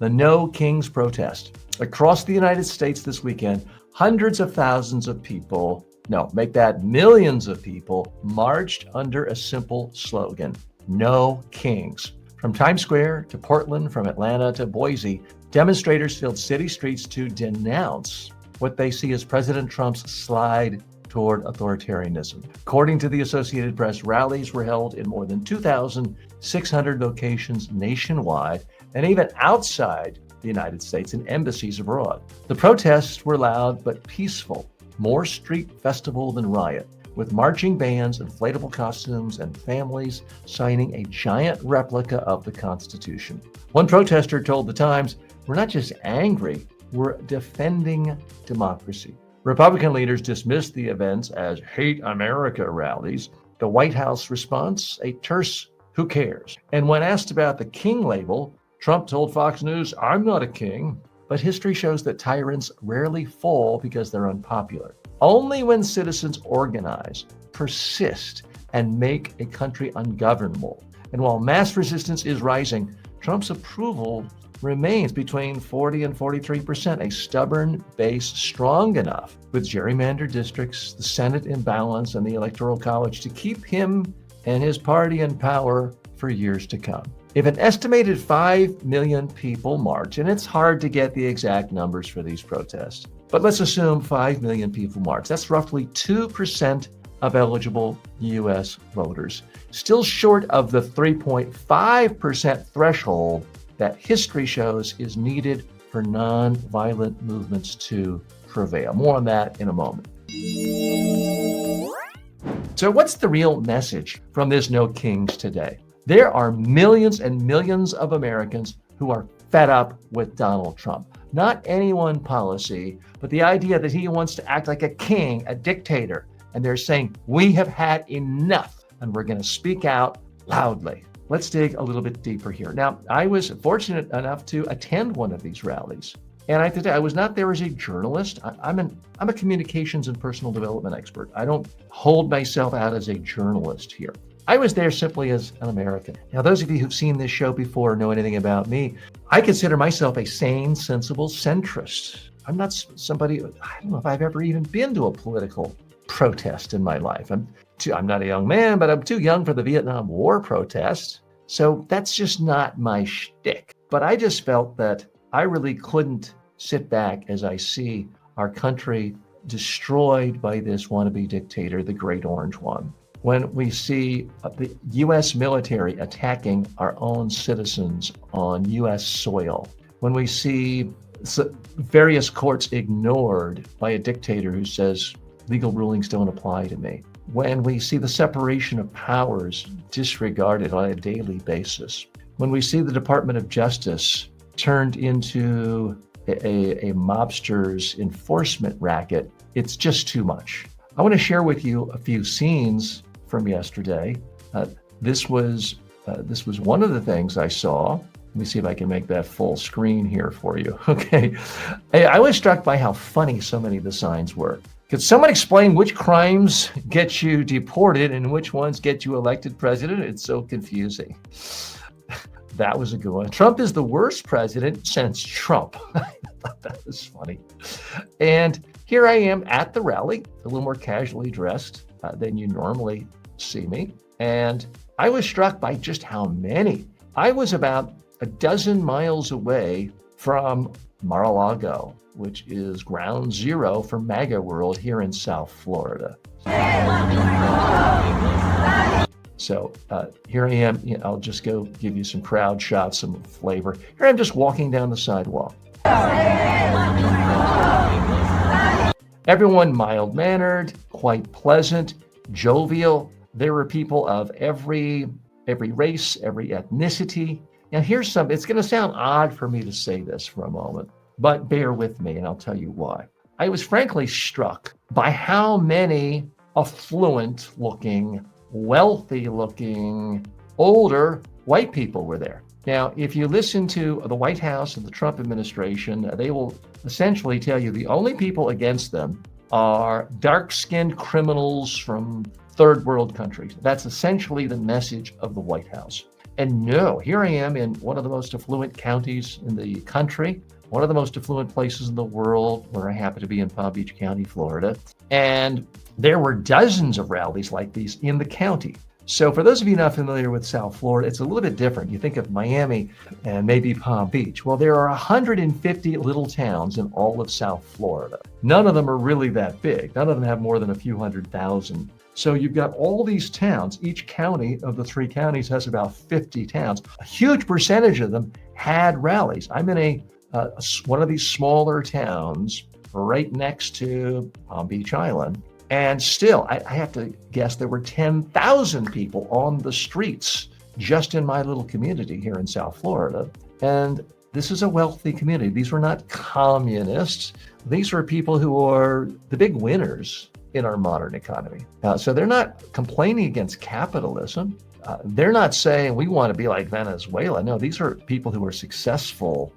The No Kings protest. Across the United States this weekend, hundreds of thousands of people, no, make that millions of people, marched under a simple slogan, No Kings. From Times Square to Portland, from Atlanta to Boise, demonstrators filled city streets to denounce what they see as President Trump's slide toward authoritarianism. According to the Associated Press, rallies were held in more than 2,600 locations nationwide and even outside the United States in embassies abroad. The protests were loud but peaceful, more street festival than riot, with marching bands, inflatable costumes, and families signing a giant replica of the Constitution. One protester told The Times, "We're not just angry, we're defending democracy." Republican leaders dismissed the events as hate America rallies. The White House response, a terse, who cares? And when asked about the king label, Trump told Fox News, "I'm not a king." But history shows that tyrants rarely fall because they're unpopular. Only when citizens organize, persist, and make a country ungovernable. And while mass resistance is rising, Trump's approval remains between 40 and 43%, a stubborn base strong enough with gerrymandered districts, the Senate in balance, and the Electoral College to keep him and his party in power for years to come. If an estimated 5 million people march, and it's hard to get the exact numbers for these protests, but let's assume 5 million people march. That's roughly 2% of eligible U.S. voters, still short of the 3.5% threshold that history shows is needed for nonviolent movements to prevail. More on that in a moment. So what's the real message from this No Kings today? There are millions and millions of Americans who are fed up with Donald Trump. Not any one policy, but the idea that he wants to act like a king, a dictator. And they're saying, we have had enough, and we're going to speak out loudly. Let's dig a little bit deeper here. Now, I was fortunate enough to attend one of these rallies. And I have to tell you, I was not there as a journalist. I'm a communications and personal development expert. I don't hold myself out as a journalist here. I was there simply as an American. Now, those of you who've seen this show before or know anything about me, I consider myself a sane, sensible centrist. I'm not somebody, I don't know if I've ever even been to a political protest in my life. I'm not a young man, but I'm too young for the Vietnam War protests. So that's just not my shtick. But I just felt that I really couldn't sit back as I see our country destroyed by this wannabe dictator, the Great Orange One. When we see the U.S. military attacking our own citizens on U.S. soil, when we see various courts ignored by a dictator who says legal rulings don't apply to me, when we see the separation of powers disregarded on a daily basis, when we see the Department of Justice turned into a mobster's enforcement racket, it's just too much. I want to share with you a few scenes from yesterday. This was one of the things I saw. Let me see if I can make that full screen here for you. Okay. I was struck by how funny so many of the signs were. Could someone explain which crimes get you deported and which ones get you elected president? It's so confusing. That was a good one. Trump is the worst president since Trump. I thought that was funny. And here I am at the rally, a little more casually dressed than you normally see me. And I was struck by just how many. I was about a dozen miles away from Mar-a-Lago, which is ground zero for MAGA world here in South Florida. So here I am. I'll just go give you some crowd shots, some flavor. Here I'm just walking down the sidewalk. Everyone mild-mannered, quite pleasant, jovial. There were people of every race, every ethnicity. Now here's something, it's going to sound odd for me to say this for a moment, but bear with me and I'll tell you why. I was frankly struck by how many affluent-looking, wealthy-looking, older white people were there. Now, if you listen to the White House and the Trump administration, they will essentially tell you the only people against them are dark-skinned criminals from third world countries. That's essentially the message of the White House. And no, here I am in one of the most affluent counties in the country, one of the most affluent places in the world, where I happen to be in Palm Beach County, Florida. And there were dozens of rallies like these in the county. So for those of you not familiar with South Florida, it's a little bit different. You think of Miami and maybe Palm Beach. Well, there are 150 little towns in all of South Florida. None of them are really that big. None of them have more than a few 100,000. So you've got all these towns. Each county of the 3 counties has about 50 towns. A huge percentage of them had rallies. I'm in one of these smaller towns right next to Palm Beach Island. And still, I have to guess there were 10,000 people on the streets just in my little community here in South Florida. And this is a wealthy community. These were not communists. These were people who are the big winners in our modern economy. So they're not complaining against capitalism. They're not saying we want to be like Venezuela. No, these are people who are successful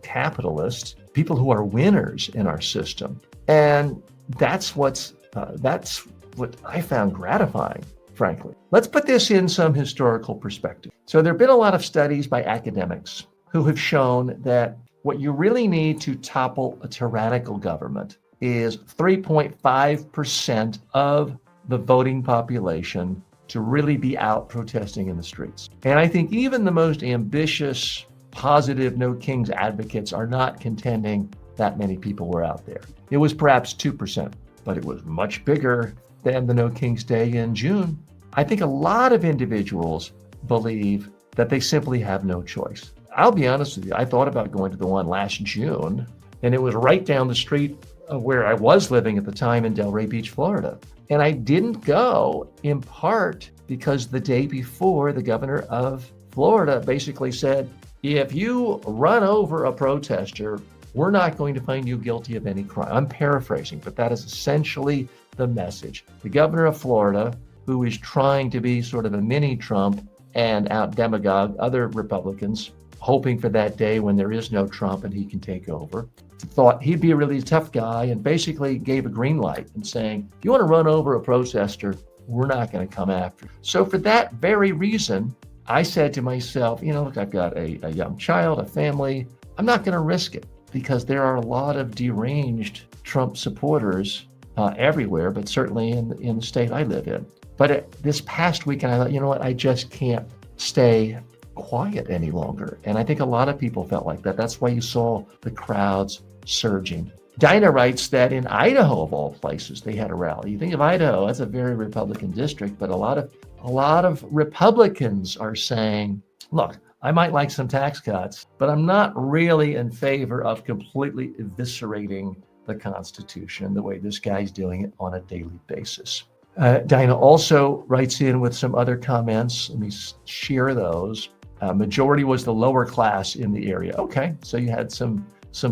capitalists, people who are winners in our system. And that's what I found gratifying, frankly. Let's put this in some historical perspective. So there have been a lot of studies by academics who have shown that what you really need to topple a tyrannical government is 3.5% of the voting population to really be out protesting in the streets. And I think even the most ambitious, positive No Kings advocates are not contending that many people were out there. It was perhaps 2%, but it was much bigger than the No Kings Day in June. I think a lot of individuals believe that they simply have no choice. I'll be honest with you, I thought about going to the one last June, and it was right down the street where I was living at the time in Delray Beach, Florida. And I didn't go in part because the day before, the governor of Florida basically said, if you run over a protester, we're not going to find you guilty of any crime. I'm paraphrasing, but that is essentially the message. The governor of Florida, who is trying to be sort of a mini Trump and out demagogue other Republicans, hoping for that day when there is no Trump and he can take over, thought he'd be a really tough guy and basically gave a green light and saying, if you want to run over a protester, we're not going to come after. So for that very reason, I said to myself, look, I've got a young child, a family. I'm not going to risk it, because there are a lot of deranged Trump supporters everywhere, but certainly in the state I live in. But this past weekend, I thought, you know what, I just can't stay quiet any longer. And I think a lot of people felt like that. That's why you saw the crowds surging. Dinah writes that in Idaho, of all places, they had a rally. You think of Idaho, that's a very Republican district, but a lot of Republicans are saying, look, I might like some tax cuts, but I'm not really in favor of completely eviscerating the Constitution the way this guy's doing it on a daily basis. Dinah also writes in with some other comments. Let me share those. Majority was the lower class in the area. Okay, so you had some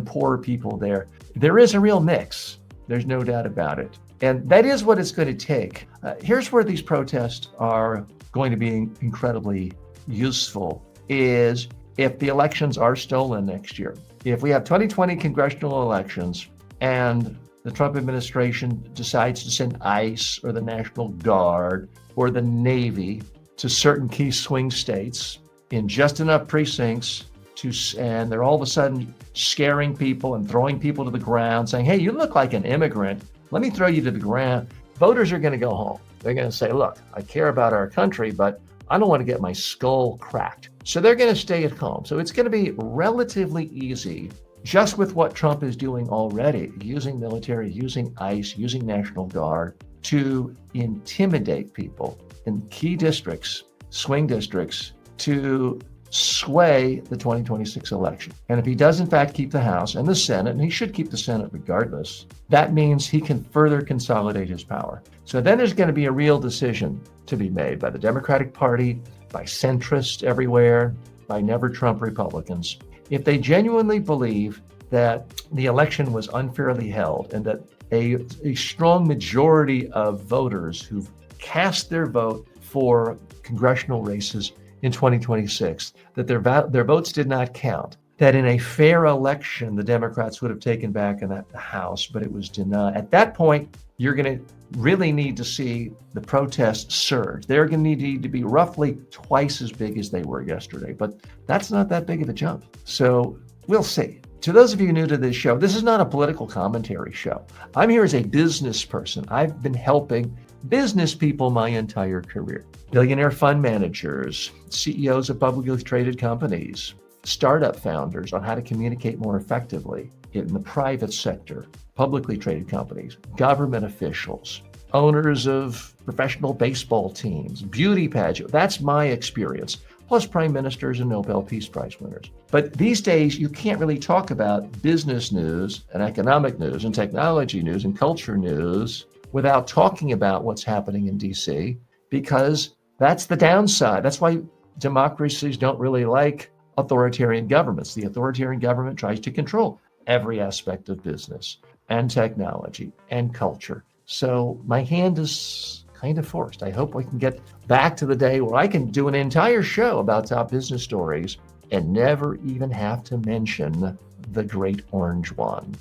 poor people there. There is a real mix. There's no doubt about it. And that is what it's going to take. Here's where these protests are going to be incredibly useful, is if the elections are stolen next year. If we have 2020 congressional elections and the Trump administration decides to send ICE or the National Guard or the Navy to certain key swing states in just enough precincts and they're all of a sudden scaring people and throwing people to the ground, saying, hey, you look like an immigrant. Let me throw you to the ground. Voters are going to go home. They're going to say, look, I care about our country, but I don't want to get my skull cracked. So they're going to stay at home. So it's going to be relatively easy, just with what Trump is doing already, using military, using ICE, using National Guard, to intimidate people in key districts, swing districts, to sway the 2026 election. And if he does in fact keep the House and the Senate, and he should keep the Senate regardless, that means he can further consolidate his power. So then there's going to be a real decision to be made by the Democratic Party, by centrists everywhere, by never Trump Republicans. If they genuinely believe that the election was unfairly held and that a strong majority of voters who've cast their vote for congressional races in 2026, that their votes did not count, that in a fair election, the Democrats would have taken back the House, but it was denied. At that point, you're going to really need to see the protests surge. They're going to need to be roughly twice as big as they were yesterday, but that's not that big of a jump. So we'll see. To those of you new to this show, this is not a political commentary show. I'm here as a business person. I've been helping business people my entire career. Billionaire fund managers, CEOs of publicly traded companies, startup founders on how to communicate more effectively in the private sector, publicly traded companies, government officials, owners of professional baseball teams, beauty pageants. That's my experience, plus prime ministers and Nobel Peace Prize winners. But these days, you can't really talk about business news and economic news and technology news and culture news without talking about what's happening in DC, because that's the downside. That's why democracies don't really like authoritarian governments. The authoritarian government tries to control every aspect of business and technology and culture. So my hand is kind of forced. I hope we can get back to the day where I can do an entire show about top business stories and never even have to mention the great orange one.